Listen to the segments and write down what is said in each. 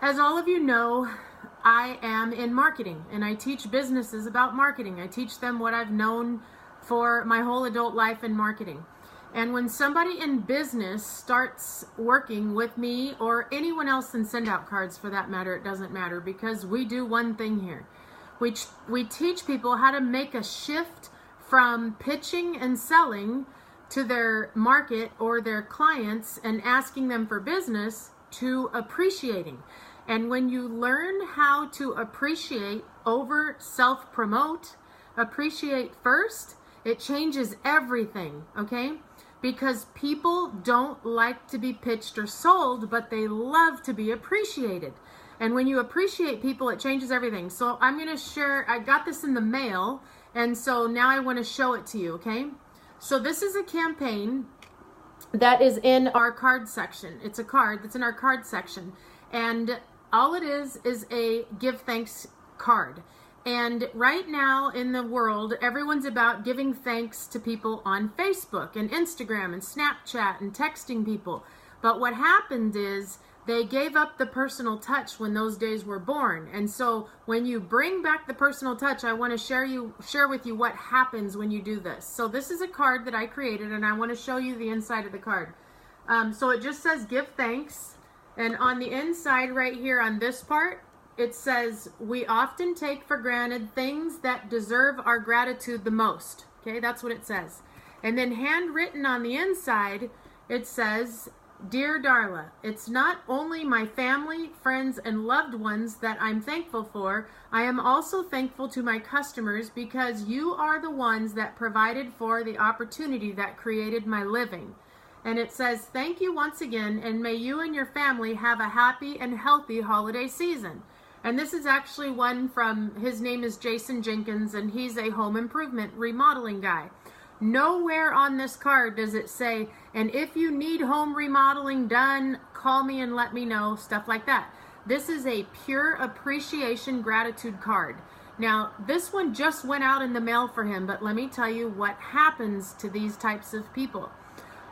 As all of you know, I am in marketing and I teach businesses about marketing. I teach them what I've known for my whole adult life in marketing. And when somebody in business starts working with me or anyone else in Send Out Cards for that matter, it doesn't matter, because we do one thing here. We teach people how to make a shift from pitching and selling to their market or their clients and asking them for business to appreciating. And when you learn how to appreciate over self-promote, appreciate first, it changes everything, okay? Because people don't like to be pitched or sold, but they love to be appreciated. And when you appreciate people, it changes everything. So I'm going to share, I got this in the mail, and so now I want to show it to you, okay? So this is a campaign that is in our card section. It's a card that's in our card section. And all it is a give thanks card. And right now in the world, everyone's about giving thanks to people on Facebook and Instagram and Snapchat and texting people. But what happened is they gave up the personal touch when those days were born. And so when you bring back the personal touch, I want to share with you what happens when you do this. So this is a card that I created, and I want to show you the inside of the card. So it just says give thanks. And on the inside right here on this part, it says, we often take for granted things that deserve our gratitude the most. Okay, that's what it says. And then handwritten on the inside, it says, Dear Darla, it's not only my family, friends, and loved ones that I'm thankful for, I am also thankful to my customers because you are the ones that provided for the opportunity that created my living. And it says, thank you once again, and may you and your family have a happy and healthy holiday season. And this is actually one from, his name is Jason Jenkins, and he's a home improvement remodeling guy. Nowhere on this card does it say, and if you need home remodeling done, call me and let me know, stuff like that. This is a pure appreciation gratitude card. Now, this one just went out in the mail for him, but let me tell you what happens to these types of people.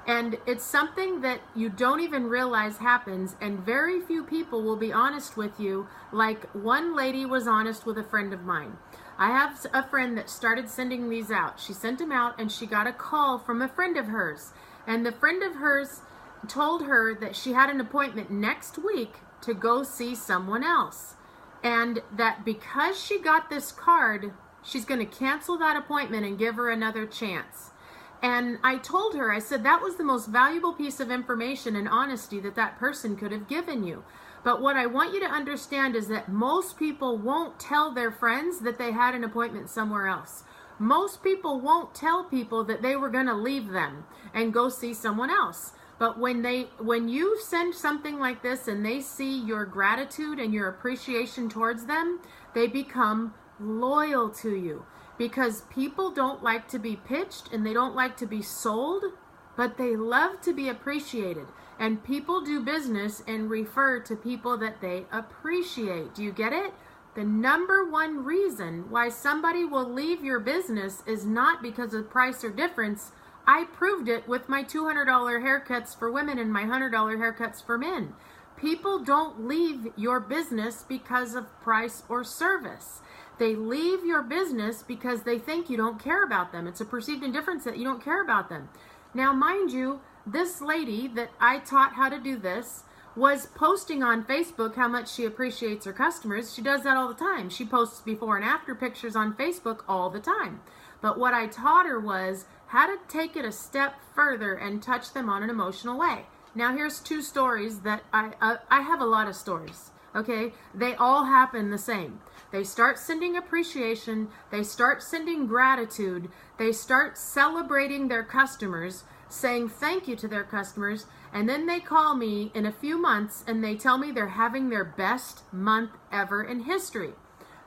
And it's something that you don't even realize happens, and very few people will be honest with you, like one lady was honest with a friend of mine. I have a friend that started sending these out. She sent them out and she got a call from a friend of hers. And the friend of hers told her that she had an appointment next week to go see someone else. And that because she got this card, she's going to cancel that appointment and give her another chance. And I told her, I said, that was the most valuable piece of information and honesty that that person could have given you. But what I want you to understand is that most people won't tell their friends that they had an appointment somewhere else. Most people won't tell people that they were going to leave them and go see someone else. But when you send something like this and they see your gratitude and your appreciation towards them, they become loyal to you. Because people don't like to be pitched and they don't like to be sold, but they love to be appreciated. And people do business and refer to people that they appreciate. Do you get it? The number one reason why somebody will leave your business is not because of price or difference. I proved it with my $200 haircuts for women and my $100 haircuts for men. People don't leave your business because of price or service. They leave your business because they think you don't care about them. It's a perceived indifference that you don't care about them. Now, mind you, this lady that I taught how to do this was posting on Facebook how much she appreciates her customers. She does that all the time. She posts before and after pictures on Facebook all the time. But what I taught her was how to take it a step further and touch them on an emotional way. Now, here's two stories that I have a lot of stories. Okay, they all happen the same. They start sending appreciation, they start sending gratitude, they start celebrating their customers, saying thank you to their customers, and then they call me in a few months and they tell me they're having their best month ever in history.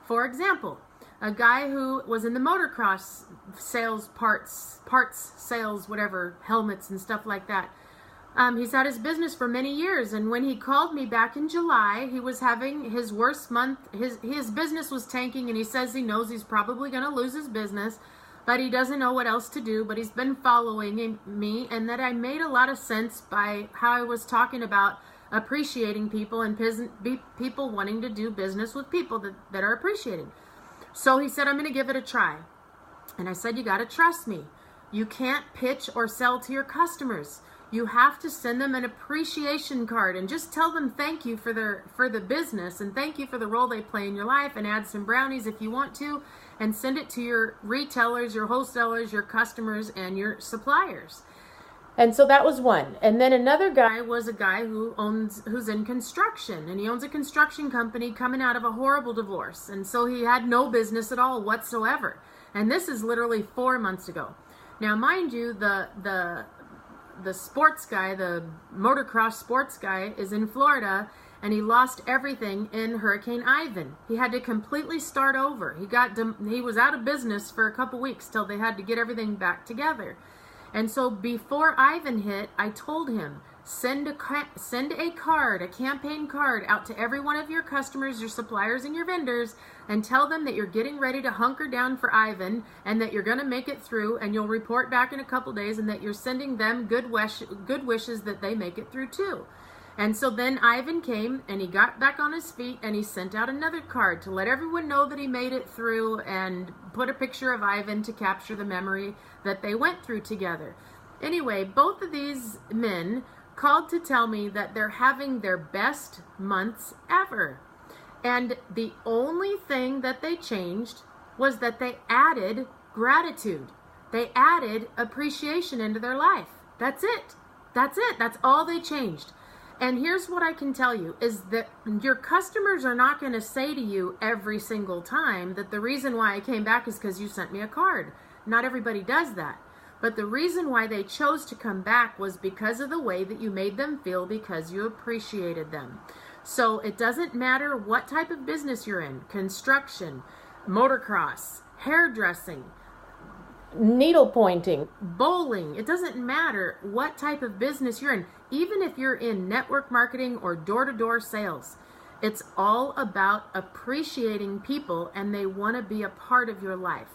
For example, a guy who was in the motocross sales, parts sales, whatever, helmets and stuff like that. He's had his business for many years, and when he called me back in July, he was having his worst month. His business was tanking, and he says he knows he's probably going to lose his business, but he doesn't know what else to do. But he's been following me, and that I made a lot of sense by how I was talking about appreciating people and people wanting to do business with people that are appreciating. So he said, I'm going to give it a try. And I said, you got to trust me. You can't pitch or sell to your customers. You have to send them an appreciation card and just tell them thank you for the business and thank you for the role they play in your life, and add some brownies if you want to, and send it to your retailers, your wholesalers, your customers, and your suppliers. And so that was one. And then another guy was a guy who's in construction, and he owns a construction company coming out of a horrible divorce. And so he had no business at all whatsoever. And this is literally 4 months ago. Now, mind you, the sports guy, the motocross sports guy, is in Florida, and he lost everything in Hurricane Ivan. He had to completely start over. He was out of business for a couple weeks till they had to get everything back together. And so before Ivan hit, I told him, send a card, a campaign card out to every one of your customers, your suppliers, and your vendors, and tell them that you're getting ready to hunker down for Ivan, and that you're going to make it through, and you'll report back in a couple days, and that you're sending them good wishes that they make it through too. And so then Ivan came, and he got back on his feet, and he sent out another card to let everyone know that he made it through, and put a picture of Ivan to capture the memory that they went through together. Anyway, both of these men called to tell me that they're having their best months ever. And the only thing that they changed was that they added gratitude. They added appreciation into their life. That's it. That's it. That's all they changed. And here's what I can tell you is that your customers are not going to say to you every single time that the reason why I came back is because you sent me a card. Not everybody does that. But the reason why they chose to come back was because of the way that you made them feel, because you appreciated them. So it doesn't matter what type of business you're in, construction, motocross, hairdressing, needle pointing, bowling. It doesn't matter what type of business you're in. Even if you're in network marketing or door-to-door sales, it's all about appreciating people, and they want to be a part of your life.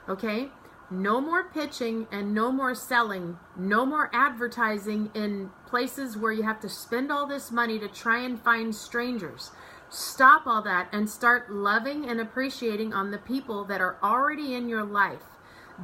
Okay? No more pitching and no more selling, no more advertising in places where you have to spend all this money to try and find strangers. Stop all that and start loving and appreciating on the people that are already in your life.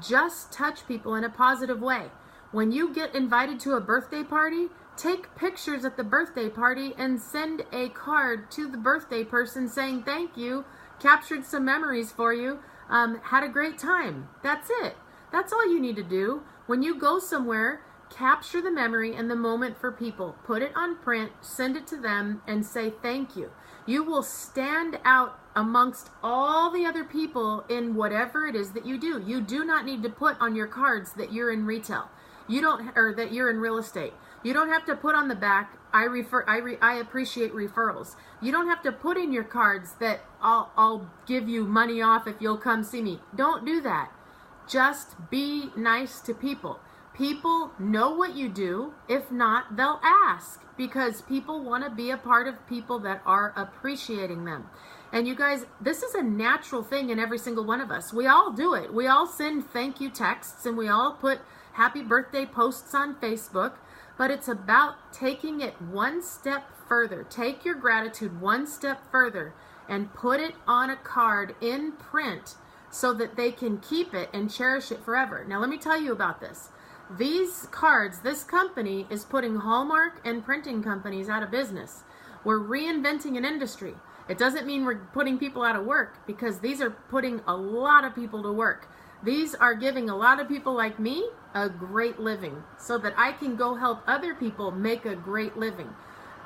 Just touch people in a positive way. When you get invited to a birthday party, take pictures at the birthday party and send a card to the birthday person saying thank you, captured some memories for you, had a great time. That's it. That's all you need to do. When you go somewhere, capture the memory and the moment for people. Put it on print, send it to them, and say thank you. You will stand out amongst all the other people in whatever it is that you do. You do not need to put on your cards that you're in retail. Or that you're in real estate. You don't have to put on the back, I appreciate referrals. You don't have to put in your cards that I'll give you money off if you'll come see me. Don't do that. Just be nice to people. People know what you do. If not, they'll ask, because people want to be a part of people that are appreciating them. And you guys, this is a natural thing in every single one of us. We all do it. We all send thank you texts, and we all put happy birthday posts on Facebook, but it's about taking it one step further. Take your gratitude one step further and put it on a card in print so that they can keep it and cherish it forever. Now let me tell you about this. These cards, this company is putting Hallmark and printing companies out of business. We're reinventing an industry. It doesn't mean we're putting people out of work, because these are putting a lot of people to work. These are giving a lot of people like me a great living so that I can go help other people make a great living.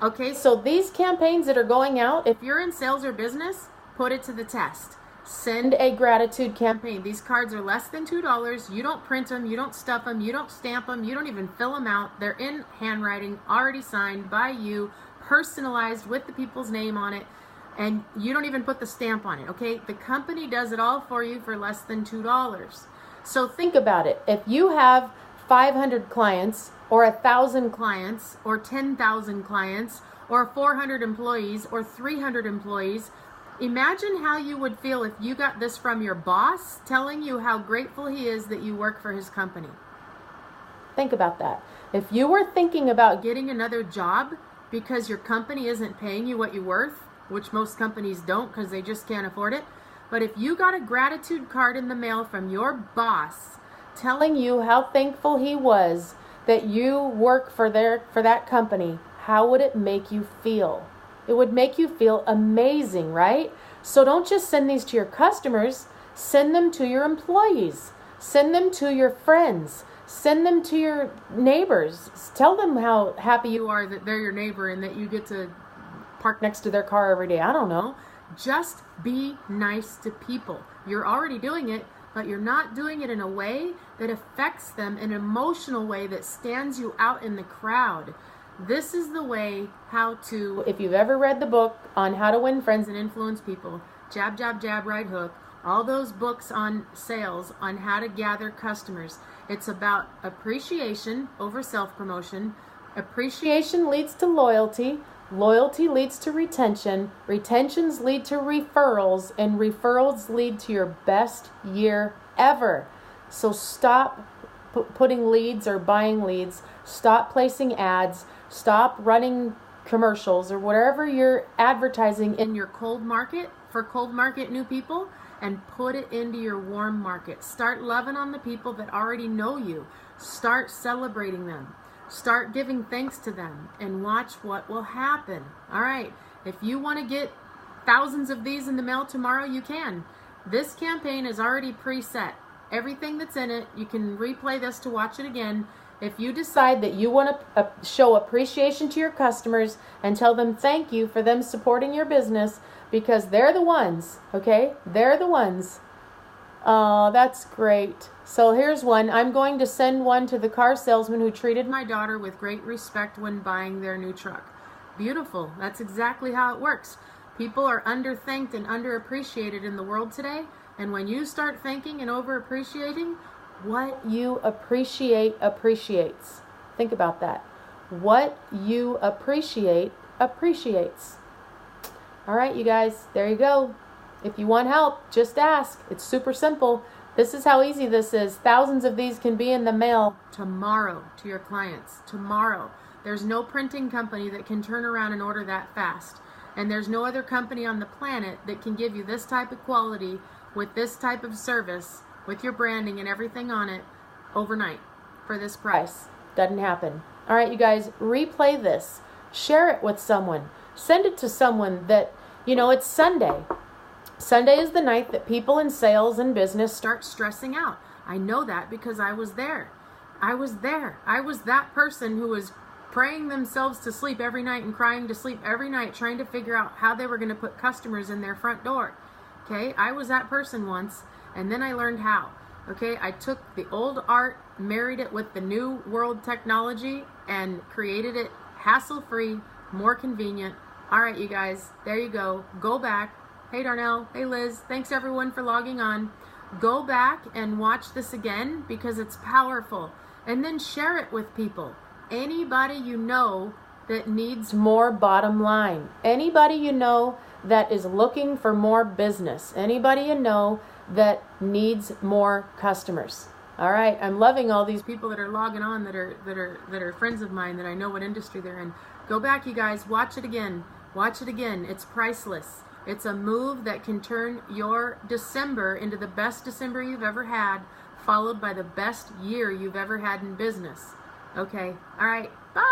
Okay, so these campaigns that are going out, if you're in sales or business, put it to the test. Send a gratitude campaign. These cards are less than $2. You don't print them, you don't stuff them, you don't stamp them, you don't even fill them out. They're in handwriting, already signed by you, personalized with the people's name on it. And you don't even put the stamp on it, okay? The company does it all for you for less than $2. So think about it. If you have 500 clients, or 1,000 clients, or 10,000 clients, or 400 employees, or 300 employees, imagine how you would feel if you got this from your boss telling you how grateful he is that you work for his company. Think about that. If you were thinking about getting another job, because your company isn't paying you what you're worth, which most companies don't because they just can't afford it. But if you got a gratitude card in the mail from your boss telling you how thankful he was that you work for that company, how would it make you feel? It would make you feel amazing, right? So don't just send these to your customers, send them to your employees, send them to your friends, send them to your neighbors. Tell them how happy you are that they're your neighbor and that you get to park next to their car every day. I don't know. Just be nice to people. You're already doing it, but you're not doing it in a way that affects them, an emotional way that stands you out in the crowd. This is the way how to, if you've ever read the book on how to win friends and influence people, jab, jab, jab, right hook, all those books on sales, on how to gather customers, it's about appreciation over self-promotion. Appreciation leads to loyalty. Loyalty leads to retention. Retentions lead to referrals, and referrals lead to your best year ever. So stop putting leads or buying leads. Stop placing ads. Stop running commercials or whatever you're advertising in your cold market for cold market new people, and put it into your warm market. Start loving on the people that already know you. Start celebrating them. Start giving thanks to them and watch what will happen. All right. If you want to get thousands of these in the mail tomorrow, you can. This campaign is already preset. Everything that's in it, you can replay this to watch it again. If you decide that you want to show appreciation to your customers and tell them thank you for them supporting your business because they're the ones, okay? They're the ones. Oh, that's great. So here's one. I'm going to send one to the car salesman who treated my daughter with great respect when buying their new truck. Beautiful. That's exactly how it works. People are underthanked and underappreciated in the world today. And when you start thanking and overappreciating, what you appreciate appreciates. Think about that. What you appreciate appreciates. All right, you guys, there you go. If you want help, just ask. It's super simple. This is how easy this is. Thousands of these can be in the mail tomorrow to your clients. Tomorrow. There's no printing company that can turn around and order that fast. And there's no other company on the planet that can give you this type of quality with this type of service, with your branding and everything on it overnight for this price. Doesn't happen. All right, you guys, replay this. Share it with someone. Send it to someone that, it's Sunday. Sunday is the night that people in sales and business start stressing out. I know that because I was there. I was there. I was that person who was praying themselves to sleep every night and crying to sleep every night, trying to figure out how they were going to put customers in their front door. Okay, I was that person once, and then I learned how. Okay, I took the old art, married it with the new world technology, and created it hassle-free, more convenient. All right, you guys, there you go. Go back. Hey, Darnell. Hey, Liz. Thanks, everyone, for logging on. Go back and watch this again because it's powerful. And then share it with people. Anybody you know that needs more bottom line. Anybody you know that is looking for more business. Anybody you know that needs more customers. All right, I'm loving all these people that are logging on that are friends of mine that I know what industry they're in. Go back, you guys. Watch it again. Watch it again. It's priceless. It's a move that can turn your December into the best December you've ever had, followed by the best year you've ever had in business. Okay. All right. Bye.